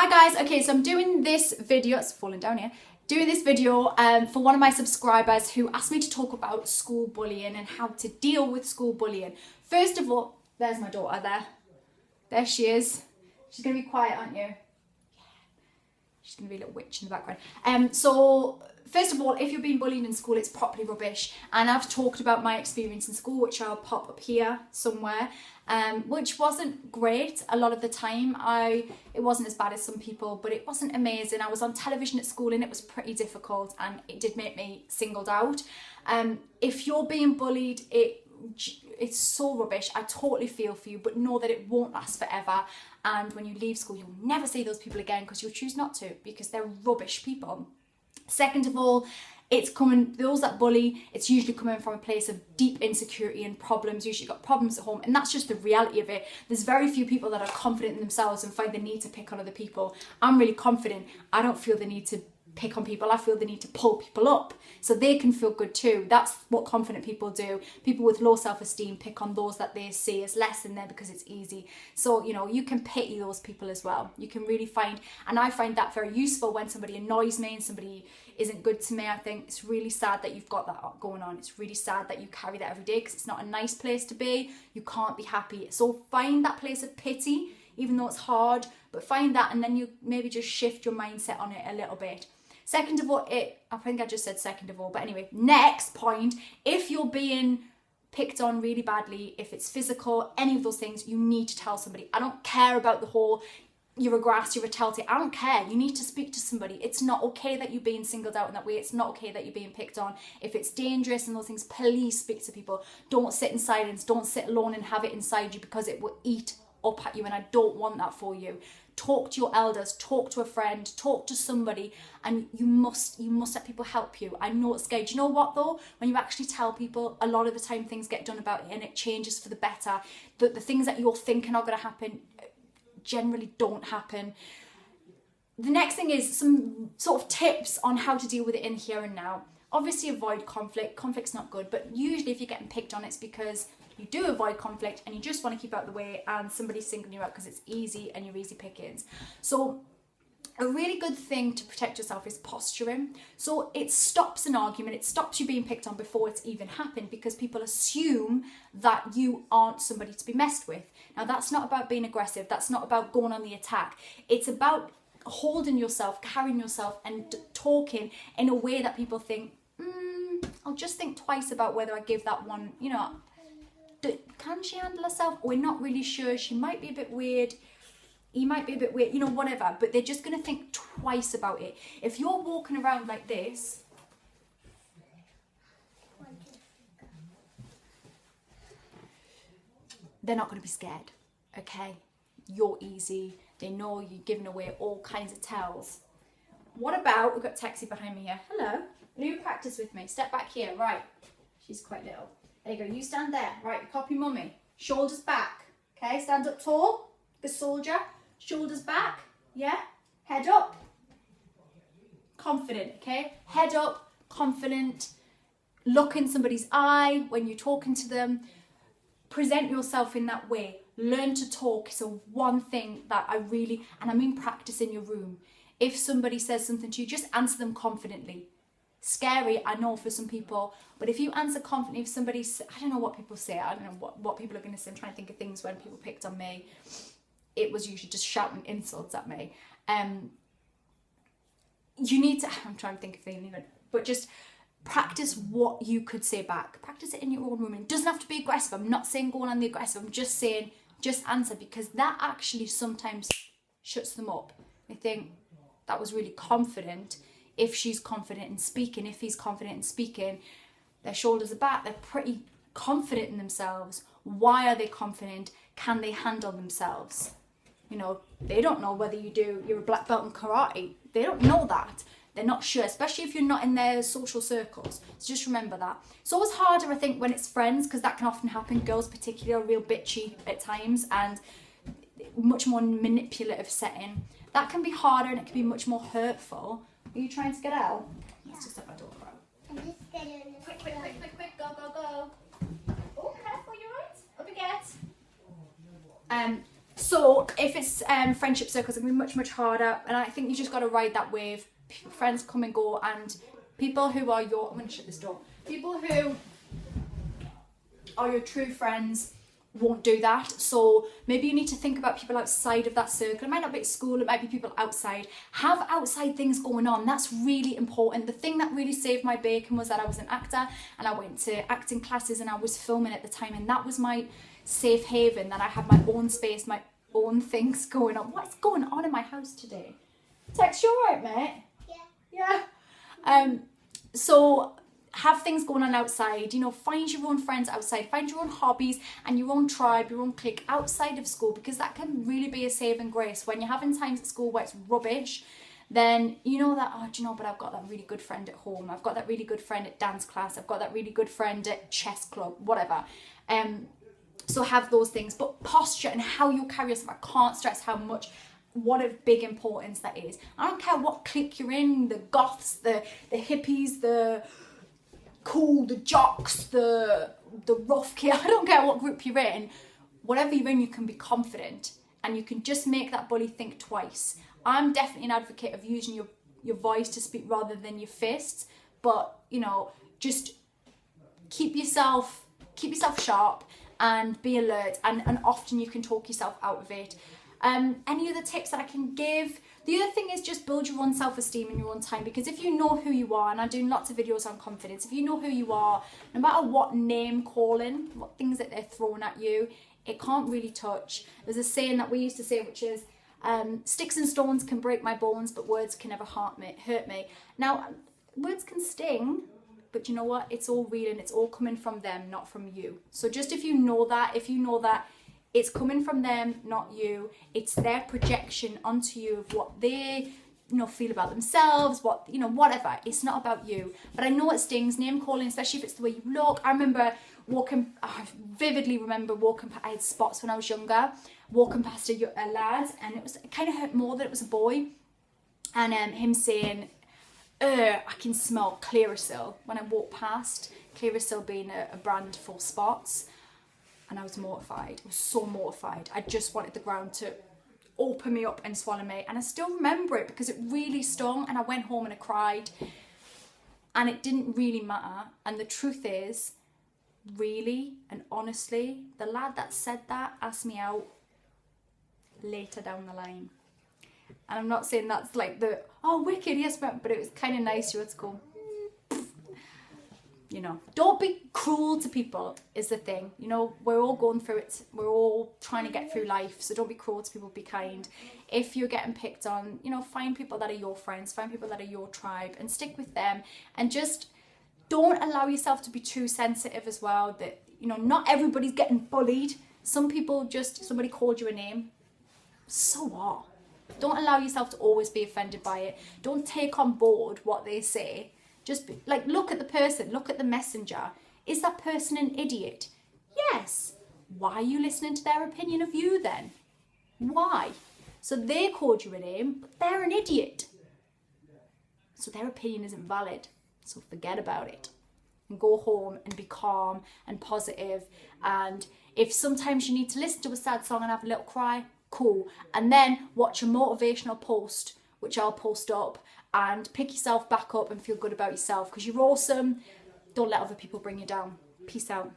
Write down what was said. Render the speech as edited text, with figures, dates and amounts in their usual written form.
Hi guys, okay, so I'm doing this video, it's falling down here, doing this video for one of my subscribers who asked me to talk about school bullying and how to deal with school bullying. First of all, there's my daughter there. There she is. She's going to be quiet, aren't you? Yeah. She's going to be a little witch in the background. So first of all, if you're being bullied in school, it's properly rubbish. And I've talked about my experience in school, which I'll pop up here somewhere, which wasn't great a lot of the time. It wasn't as bad as some people, but it wasn't amazing. I was on television at school and it was pretty difficult and it did make me singled out. If you're being bullied, it's so rubbish. I totally feel for you, but know that it won't last forever. And when you leave school, you'll never see those people again because you'll choose not to, because they're rubbish people. Second of all, those that bully, it's usually coming from a place of deep insecurity and problems. Usually got problems at home, and that's just the reality of it. There's very few people that are confident in themselves and find the need to pick on other people. I'm really confident. I don't feel the need to pick on people. I feel the need to pull people up so they can feel good too. That's what confident people do. People with low self-esteem pick on those that they see as less than them because it's easy. So, you know, you can pity those people as well. You can really find, and I find that very useful when somebody annoys me and somebody isn't good to me. I think it's really sad that you've got that going on. It's really sad that you carry that every day because it's not a nice place to be. You can't be happy. So find that place of pity, even though it's hard, but find that, and then you maybe just shift your mindset on it a little bit. Second of all, I think I just said second of all, but anyway, next point, if you're being picked on really badly, if it's physical, any of those things, you need to tell somebody. I don't care about the whole, you're a grass, you're a telltale, I don't care. You need to speak to somebody. It's not okay that you're being singled out in that way. It's not okay that you're being picked on. If it's dangerous and those things, please speak to people. Don't sit in silence. Don't sit alone and have it inside you because it will eat up at you, and I don't want that for you. Talk to your elders, talk to a friend, talk to somebody, and you must let people help you. I know it's scary. Do you know what though? When you actually tell people, a lot of the time things get done about it and it changes for the better. The things that you're thinking are going to happen generally don't happen. The next thing is some sort of tips on how to deal with it in here and now. Obviously avoid conflict. Conflict's not good, but usually if you're getting picked on, it's because you do avoid conflict and you just want to keep out the way and somebody's singling you out because it's easy and you're easy pickings. So a really good thing to protect yourself is posturing. So it stops an argument, it stops you being picked on before it's even happened, because people assume that you aren't somebody to be messed with. Now that's not about being aggressive, that's not about going on the attack. It's about holding yourself, carrying yourself and talking in a way that people think, I'll just think twice about whether I give that one, you know, can she handle herself? We're not really sure. She might be a bit weird. He might be a bit weird, you know, whatever. But they're just going to think twice about it. If you're walking around like this, they're not going to be scared, okay? You're easy. They know you're giving away all kinds of tells. What about, we've got Taxi behind me here. Hello. Will you practice with me? Step back here. Right. She's quite little. There you go, you stand there. Right, copy mummy. Shoulders back. Okay, stand up tall. The soldier. Shoulders back. Yeah. Head up. Confident, okay? Head up, confident. Look in somebody's eye when you're talking to them. Present yourself in that way. Learn to talk. So one thing that I really, and I mean practice in your room. If somebody says something to you, just answer them confidently. Scary, I know, for some people, but if you answer confidently, if somebody, I don't know what people say, I don't know what people are going to say. I'm trying to think of things when people picked on me. It was usually just shouting insults at me. You need to, I'm trying to think of things even, but just practice what you could say back. Practice it in your own room. It doesn't have to be aggressive. I'm not saying going on the aggressive. I'm just saying, just answer, because that actually sometimes shuts them up. They think, that was really confident. If she's confident in speaking, if he's confident in speaking, their shoulders are back, they're pretty confident in themselves. Why are they confident? Can they handle themselves? You know, they don't know whether you're a black belt in karate. They don't know that. They're not sure, especially if you're not in their social circles. So just remember that. It's always harder, I think, when it's friends, because that can often happen. Girls particularly are real bitchy at times and much more manipulative setting. That can be harder and it can be much more hurtful. Are you trying to get out? Yeah. Let's just let my daughter out. I'm just getting Quick, go, go, go. Oh, careful, you're right. Up you get. So if it's friendship circles, it's going to be much, much harder. And I think you just got to ride that wave. Friends come and go, and people who are your, I'm going to shut this door. People who are your true friends won't do that. So maybe you need to think about people outside of that circle. It might not be at school, it might be people outside. Have outside things going on. That's really important. The thing that really saved my bacon was that I was an actor and I went to acting classes and I was filming at the time, and that was my safe haven, that I had my own space, my own things going on. What's going on in my house today? Tex, you alright, mate? Yeah. So have things going on outside, you know, find your own friends outside, find your own hobbies and your own tribe, your own clique outside of school, because that can really be a saving grace. When you're having times at school where it's rubbish, then you know that, oh, do you know, but I've got that really good friend at home, I've got that really good friend at dance class, I've got that really good friend at chess club, whatever. So have those things, but posture and how you carry yourself, I can't stress how much, what a big importance that is. I don't care what clique you're in, the goths, the hippies, the cool, the jocks, the rough kid, I don't care what group you're in, whatever you're in, you can be confident and you can just make that bully think twice. I'm definitely an advocate of using your voice to speak rather than your fists, but you know, just keep yourself sharp and be alert, and often you can talk yourself out of it. Any other tips that I can give? The other thing is just build your own self-esteem in your own time, because if you know who you are, and I'm doing lots of videos on confidence, if you know who you are, no matter what name calling, what things that they're throwing at you, it can't really touch. There's a saying that we used to say, which is, sticks and stones can break my bones, but words can never hurt me. Now, words can sting, but you know what? It's all real and it's all coming from them, not from you. So just if you know that it's coming from them, not you, it's their projection onto you of what they, you know, feel about themselves, what, you know, whatever. It's not about you. But I know it stings, name calling, especially if it's the way you look. I vividly remember walking, I had spots when I was younger, walking past a lad, and it kind of hurt more that it was a boy, and him saying, I can smell Clearasil when I walked past, Clearasil being a brand for spots. And I was mortified. I was so mortified. I just wanted the ground to open me up and swallow me. And I still remember it because it really stung. And I went home and I cried. And it didn't really matter. And the truth is, really and honestly, the lad that said that asked me out later down the line. And I'm not saying that's like the, oh, wicked, yes, but it was kind of nice. You had to go, you know, don't be cruel to people is the thing. You know, we're all going through it. We're all trying to get through life. So don't be cruel to people, be kind. If you're getting picked on, you know, find people that are your friends, find people that are your tribe and stick with them. And just don't allow yourself to be too sensitive as well. That, you know, not everybody's getting bullied. Some people just, somebody called you a name. So what? Don't allow yourself to always be offended by it. Don't take on board what they say. Just be, like, look at the person, look at the messenger. Is that person an idiot? Yes. Why are you listening to their opinion of you then? Why? So they called you a name, but they're an idiot. So their opinion isn't valid. So forget about it. And go home and be calm and positive. And if sometimes you need to listen to a sad song and have a little cry, cool. And then watch a motivational post, which I'll post up, and pick yourself back up and feel good about yourself because you're awesome. Don't let other people bring you down. Peace out.